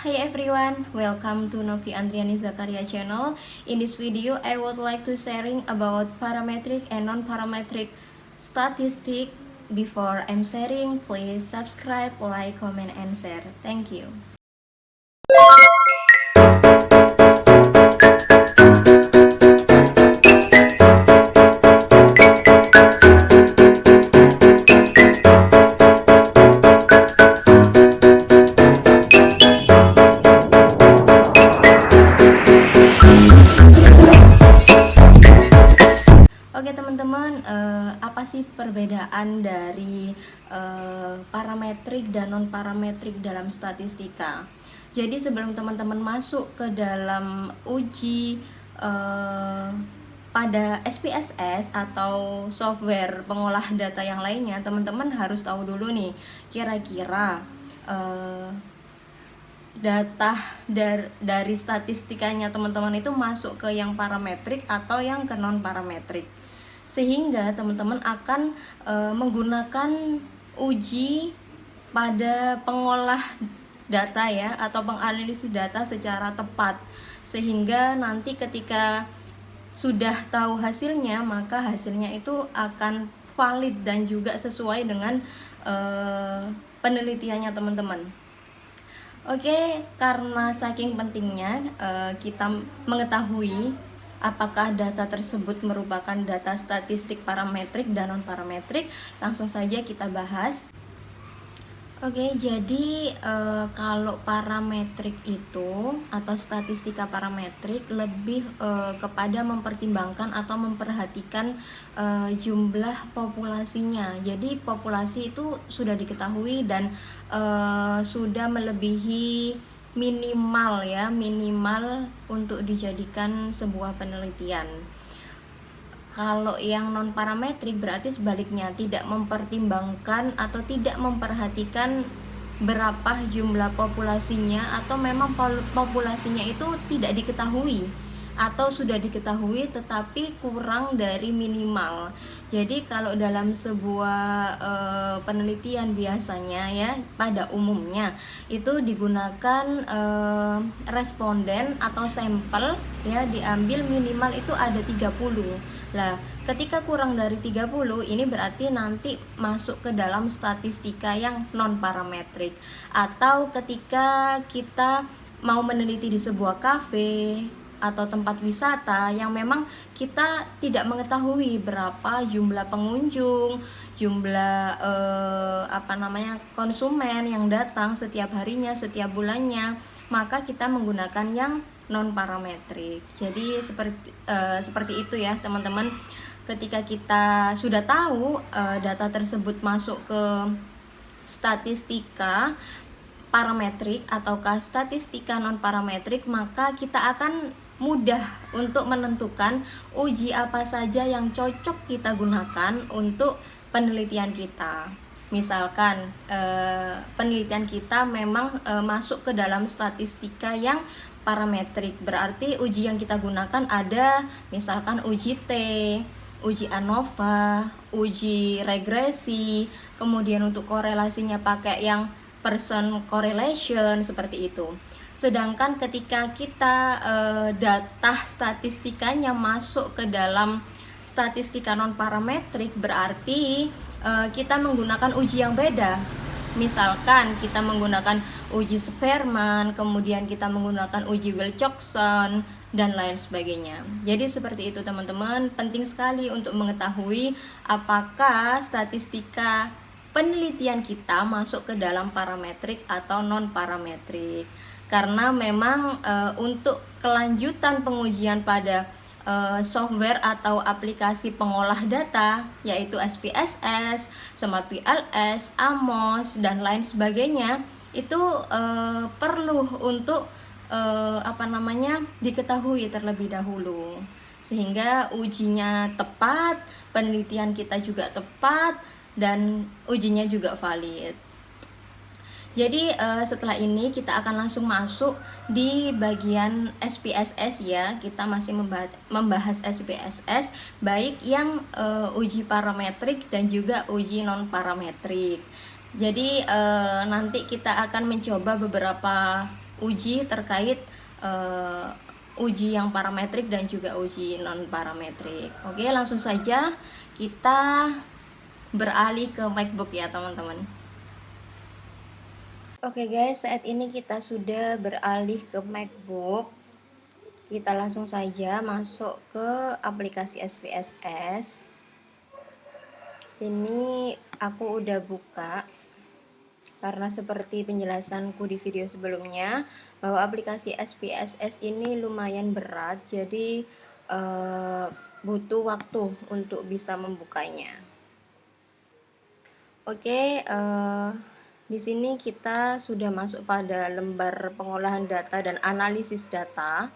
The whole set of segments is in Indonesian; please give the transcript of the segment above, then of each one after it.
Hi everyone, welcome to Novi Andriani Zakaria channel. In this video, I would like to sharing about parametric and non-parametric statistic. Before I'm sharing, please subscribe, like, comment, and share. Thank you. Oke teman-teman, apa sih perbedaan dari parametrik dan non-parametrik dalam statistika? Jadi sebelum teman-teman masuk ke dalam uji pada SPSS atau software pengolah data yang lainnya, teman-teman harus tahu dulu nih, kira-kira data dari statistikanya teman-teman itu masuk ke yang parametrik atau yang ke non parametrik, sehingga teman-teman akan menggunakan uji pada pengolah data ya, atau penganalisis data secara tepat, sehingga nanti ketika sudah tahu hasilnya, maka hasilnya itu akan valid dan juga sesuai dengan penelitiannya teman-teman. Oke, karena saking pentingnya kita mengetahui apakah data tersebut merupakan data statistik parametrik dan non-parametrik, langsung saja kita bahas. Oke, jadi kalau parametrik itu atau statistika parametrik lebih kepada mempertimbangkan atau memperhatikan jumlah populasinya. Jadi populasi itu sudah diketahui dan sudah melebihi minimal untuk dijadikan sebuah penelitian. Kalau yang non parametrik berarti sebaliknya, tidak mempertimbangkan atau tidak memperhatikan berapa jumlah populasinya, atau memang populasinya itu tidak diketahui atau sudah diketahui tetapi kurang dari minimal. Jadi kalau dalam sebuah penelitian biasanya ya, pada umumnya itu digunakan responden atau sampel ya, diambil minimal itu ada 30. Lah, ketika kurang dari 30 ini berarti nanti masuk ke dalam statistika yang non parametrik. Atau ketika kita mau meneliti di sebuah kafe atau tempat wisata yang memang kita tidak mengetahui berapa jumlah pengunjung, jumlah konsumen yang datang setiap harinya, setiap bulannya, maka kita menggunakan yang non parametrik. Jadi seperti itu ya teman-teman. Ketika kita sudah tahu data tersebut masuk ke statistika parametrik ataukah statistika non parametrik, maka kita akan mudah untuk menentukan uji apa saja yang cocok kita gunakan untuk penelitian kita. Misalkan penelitian kita memang masuk ke dalam statistika yang parametrik, berarti uji yang kita gunakan ada misalkan uji T, uji ANOVA, uji regresi, kemudian untuk korelasinya pakai yang person correlation seperti itu. Sedangkan ketika kita data statistikanya masuk ke dalam statistika non parametrik, berarti kita menggunakan uji yang beda. Misalkan kita menggunakan uji Spearman, kemudian kita menggunakan uji Wilcoxon dan lain sebagainya. Jadi seperti itu teman-teman, penting sekali untuk mengetahui apakah statistika penelitian kita masuk ke dalam parametrik atau non parametrik. Karena memang untuk kelanjutan pengujian pada software atau aplikasi pengolah data yaitu SPSS, Smart PLS, AMOS dan lain sebagainya, itu perlu untuk diketahui terlebih dahulu, sehingga ujinya tepat, penelitian kita juga tepat, dan ujinya juga valid. Jadi setelah ini kita akan langsung masuk di bagian SPSS ya. Kita masih membahas SPSS, baik yang uji parametrik dan juga uji non parametrik. Jadi nanti kita akan mencoba beberapa uji terkait uji yang parametrik dan juga uji non parametrik. Oke, langsung saja kita beralih ke MacBook ya teman-teman. Oke guys, saat ini kita sudah beralih ke MacBook. Kita langsung saja masuk ke aplikasi SPSS. Ini aku udah buka, karena seperti penjelasanku di video sebelumnya bahwa aplikasi SPSS ini lumayan berat, jadi butuh waktu untuk bisa membukanya. Oke, di sini kita sudah masuk pada lembar pengolahan data dan analisis data.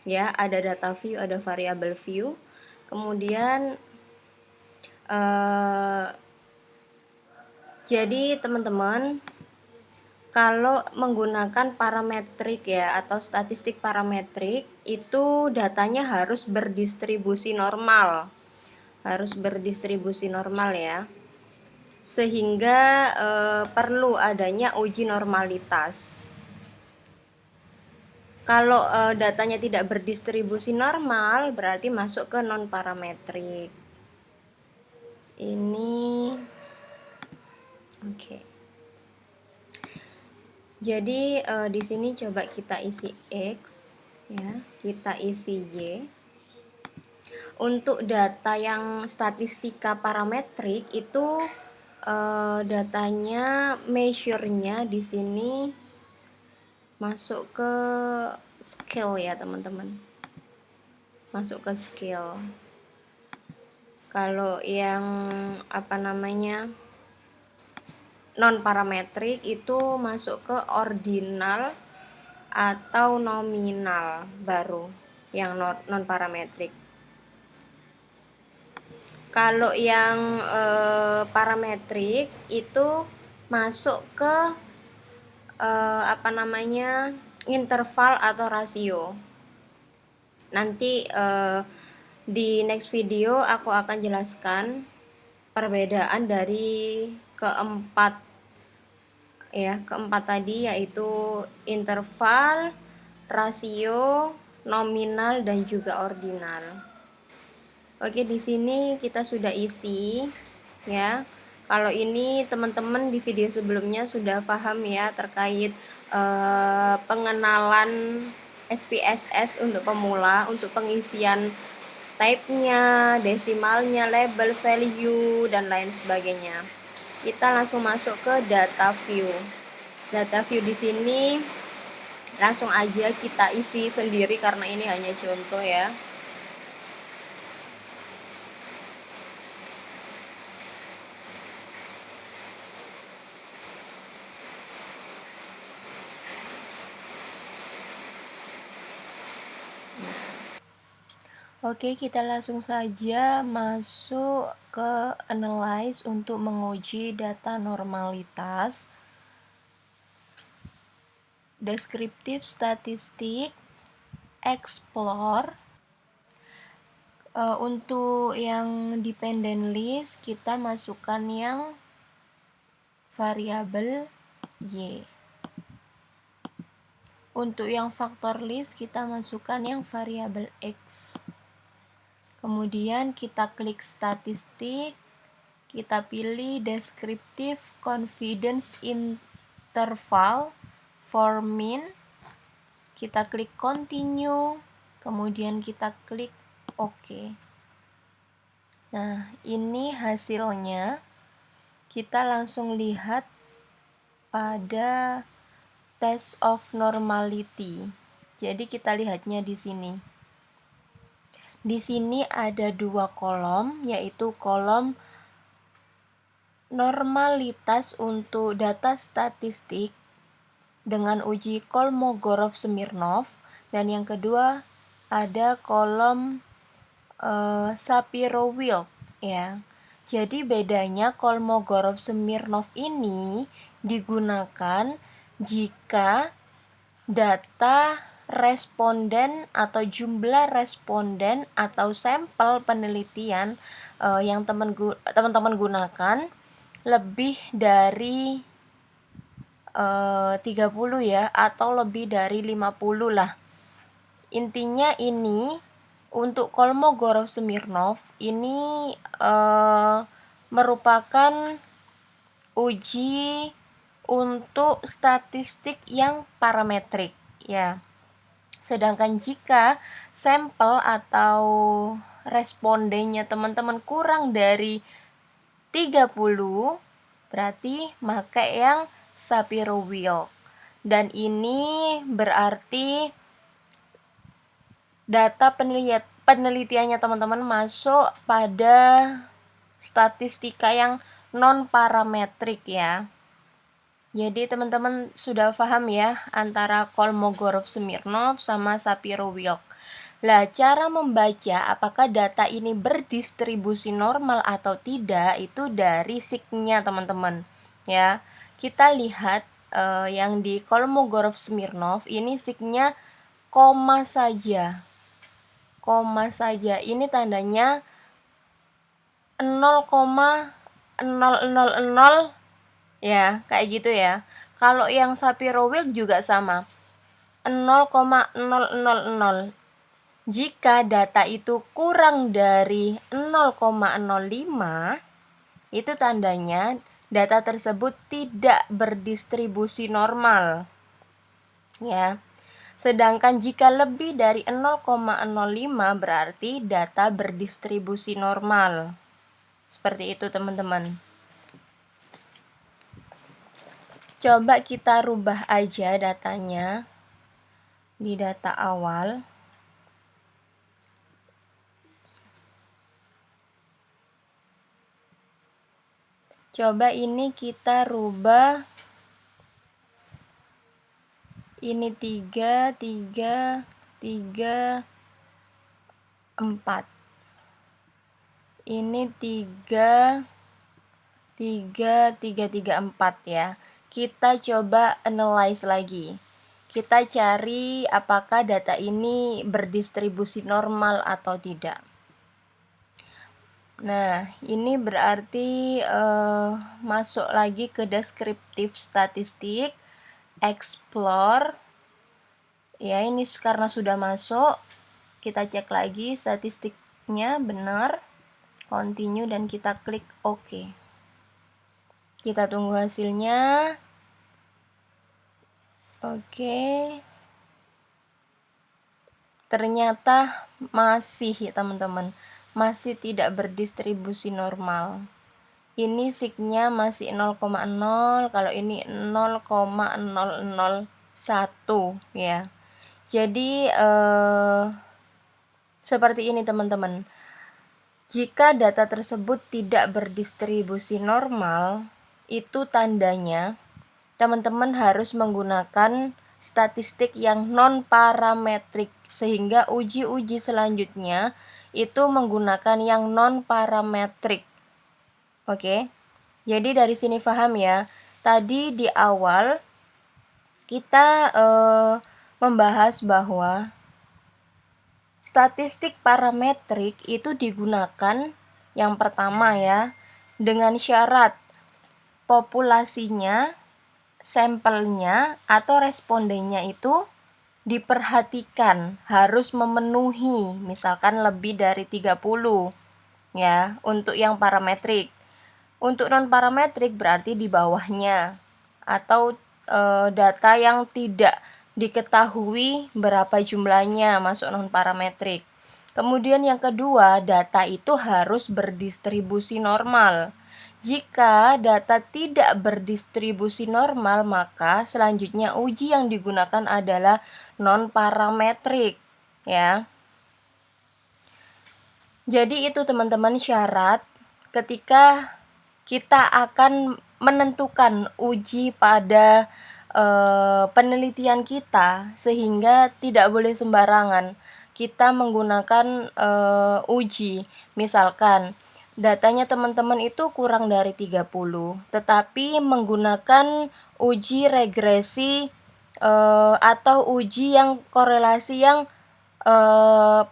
Ya, ada data view, ada variable view. Kemudian jadi teman-teman, kalau menggunakan parametrik ya atau statistik parametrik, itu datanya harus berdistribusi normal. Harus berdistribusi normal ya. Sehingga perlu adanya uji normalitas. Kalau datanya tidak berdistribusi normal, berarti masuk ke non parametrik. Ini oke. Jadi di sini coba kita isi X ya, kita isi Y. Untuk data yang statistika parametrik itu datanya measure-nya di sini masuk ke scale ya teman-teman. Masuk ke scale. Kalau yang non parametrik itu masuk ke ordinal atau nominal, baru yang non parametrik. Kalau yang parametrik itu masuk ke interval atau rasio. Nanti di next video aku akan jelaskan perbedaan dari keempat tadi, yaitu interval, rasio, nominal dan juga ordinal. Oke, di sini kita sudah isi ya. Kalau ini teman-teman di video sebelumnya sudah paham ya terkait pengenalan SPSS untuk pemula, untuk pengisian type-nya, desimalnya, label, value dan lain sebagainya. Kita langsung masuk ke data view. Data view di sini langsung aja kita isi sendiri karena ini hanya contoh ya. Oke, kita langsung saja masuk ke analyze untuk menguji data normalitas. Deskriptif statistik, explore. Untuk yang dependent list kita masukkan yang variabel Y. Untuk yang factor list kita masukkan yang variabel X. Kemudian kita klik statistik, kita pilih descriptive confidence interval for mean, kita klik continue, kemudian kita klik OK. Nah, ini hasilnya. Kita langsung lihat pada test of normality. Jadi kita lihatnya di sini. Di sini ada dua kolom, yaitu kolom normalitas untuk data statistik dengan uji Kolmogorov-Smirnov, dan yang kedua ada kolom Shapiro-Wilk ya. Jadi bedanya Kolmogorov-Smirnov ini digunakan jika data responden atau jumlah responden atau sampel penelitian yang teman-teman gunakan lebih dari 30 ya, atau lebih dari 50 lah. Intinya ini untuk Kolmogorov-Smirnov ini merupakan uji untuk statistik yang parametrik ya. Sedangkan jika sampel atau respondennya teman-teman kurang dari 30, berarti pakai yang Shapiro-Wilk. Dan ini berarti data penelitiannya teman-teman masuk pada statistika yang non-parametrik ya. Jadi teman-teman sudah paham ya antara Kolmogorov-Smirnov sama Shapiro-Wilk. Lah, cara membaca apakah data ini berdistribusi normal atau tidak itu dari signya teman-teman ya. Kita lihat yang di Kolmogorov-Smirnov ini signya koma saja. Koma saja. Ini tandanya 0,000 ya, kayak gitu ya. Kalau yang Shapiro-Wilk juga sama. 0,000. Jika data itu kurang dari 0,05, itu tandanya data tersebut tidak berdistribusi normal. Ya. Sedangkan jika lebih dari 0,05 berarti data berdistribusi normal. Seperti itu teman-teman. Coba kita rubah aja datanya di data awal. Coba ini kita rubah. Ini 3, 3, 3, 4. Ini 3, 3, 3, 3, 4 ya. Kita coba analyze lagi. Kita cari apakah data ini berdistribusi normal atau tidak. Nah, ini berarti masuk lagi ke deskriptif statistik, explore. Ya, ini karena sudah masuk, kita cek lagi statistiknya benar, continue dan kita klik OK. Kita tunggu hasilnya. Oke. Ternyata masih ya teman-teman, masih tidak berdistribusi normal. Ini signya masih 0,0, kalau ini 0,001 ya. Jadi seperti ini teman-teman. Jika data tersebut tidak berdistribusi normal, itu tandanya teman-teman harus menggunakan statistik yang non-parametrik, sehingga uji-uji selanjutnya itu menggunakan yang non-parametrik. Oke, jadi dari sini paham ya. Tadi di awal kita membahas bahwa statistik parametrik itu digunakan yang pertama ya, dengan syarat populasinya, sampelnya atau respondennya itu diperhatikan harus memenuhi misalkan lebih dari 30 ya untuk yang parametrik. Untuk non parametrik berarti di bawahnya atau data yang tidak diketahui berapa jumlahnya masuk non parametrik. Kemudian yang kedua, data itu harus berdistribusi normal. Jika data tidak berdistribusi normal, maka selanjutnya uji yang digunakan adalah non-parametrik, ya. Jadi itu teman-teman syarat ketika kita akan menentukan uji pada penelitian kita, sehingga tidak boleh sembarangan kita menggunakan uji. Misalkan datanya teman-teman itu kurang dari 30, tetapi menggunakan uji regresi atau uji yang korelasi yang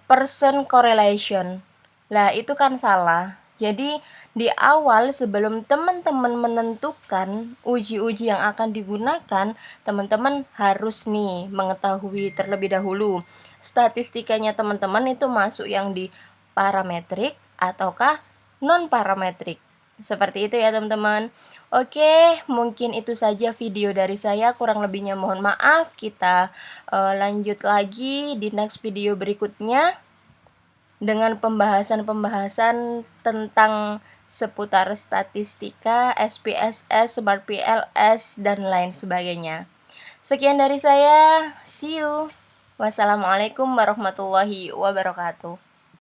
percent correlation. Lah, itu kan salah. Jadi di awal sebelum teman-teman menentukan uji-uji yang akan digunakan, teman-teman harus nih mengetahui terlebih dahulu statistikanya teman-teman itu masuk yang di parametrik ataukah non-parametrik. Seperti itu ya teman-teman. Oke, mungkin itu saja video dari saya, kurang lebihnya mohon maaf. Kita lanjut lagi di next video berikutnya dengan pembahasan-pembahasan tentang seputar statistika, SPSS, Smart PLS, dan lain sebagainya. Sekian dari saya, see you. Wassalamualaikum warahmatullahi wabarakatuh.